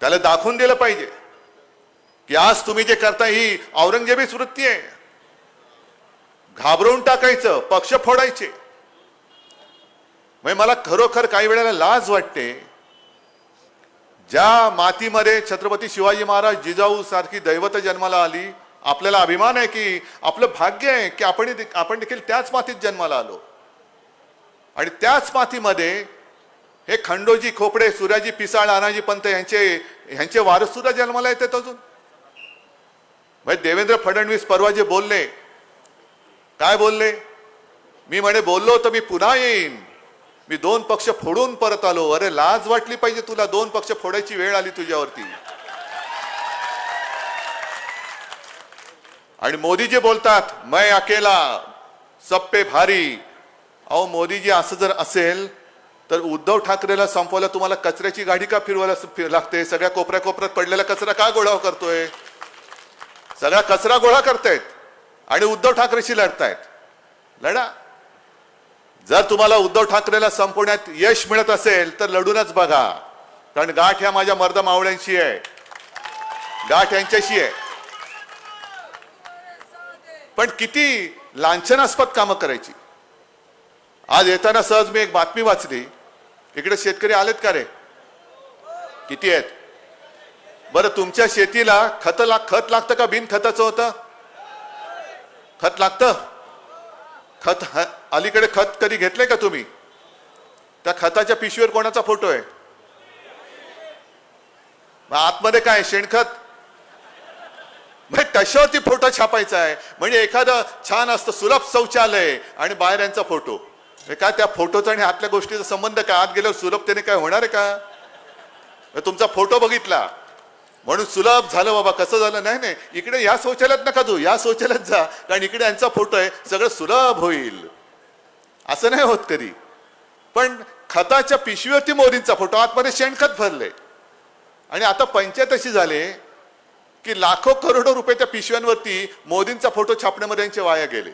त्याला दाखवून दिलं पाहिजे की आज तुम्ही जे करता ही औरंगजेबी वृत्ती आहे. घाबरवून टाकायचं, पक्ष फोडायचे. म्हणजे मला खरोखर काही वेळेला लाज वाटते. ज्या मातीमध्ये छत्रपती शिवाजी महाराज जिजाऊ सारखी दैवत जन्माला आली, आपल्याला अभिमान आहे की आपलं भाग्य आहे की आपण देखील त्याच मातीत जन्माला आलो. आणि त्याच मातीमध्ये हे खंडोजी खोपडे, सूर्याजी पिसाळ, नानाजी पंत यांचे वारस सुद्धा जन्माला येतात अजून. म्हणजे देवेंद्र फडणवीस परवा जे बोलले, काय बोलले? मी म्हणे बोललो तर मी पुन्हा येईन, मी 2 पक्ष फोडून परत आलो. अरे लाज वाटली पाहिजे तुला, 2 पक्ष फोडायची वेळ आली तुझ्यावरती. आणि मोदी जे बोलतात मैं अकेला सब पे भारी. अहो मोदीजी असं जर असेल तर उद्धव ठाकरेला संपवायला तुम्हाला कचऱ्याची गाडी का फिरवायला लागते? सगळ्या कोपऱ्यात पडलेला कचरा का गोळा करतोय? सगळा कचरा गोळा करतायत आणि उद्धव ठाकरेशी लढतायत. लढा. जर तुम्हाला उद्धव ठाकरेला संपवण्यात यश मिळत असेल तर लढूनच बघा. कारण गाठ ह्या माझ्या मर्द मावळ्यांशी आहे, गाठ यांच्याशी आहे. पण किती लांछनास्पद कामं करायची. आज येताना सहज मी एक बातमी वाचली. इकडे शेतकरी आलेत का रे? किती आहेत? बरं तुमच्या शेतीला खत लागतं का बिन खताचं होतं? खत लागतं. खत अलीकडे खत कधी घेतलंय का तुम्ही? त्या खताच्या पिशवीवर कोणाचा फोटो आहे? आतमध्ये काय शेणखत? तशावरती फोटो छापायचा आहे. म्हणजे एखादं छान असतं सुलभ शौचालय आणि बाहेर यांचा फोटो. काय त्या फोटोचा आणि आतल्या गोष्टीचा संबंध काय? आत गेल्यावर सुलभतेने काय होणार आहे का? तुमचा फोटो बघितला म्हणून सुलभ झालं बाबा, कसं झालं? नाही नाही, इकडे या शौचालयात नका तू, या शौचालयात जा, कारण इकडे यांचा फोटो आहे, सगळं सुलभ होईल. असं नाही होत कधी. पण खताच्या पिशवीवरती मोदींचा फोटो, आतमध्ये शेणखत भरले. आणि आता पंचायत अशी झाली की लाखो करोडो रुपये त्या पिशव्यांवरती मोदींचा फोटो छापण्यामध्ये यांचे वाया गेले.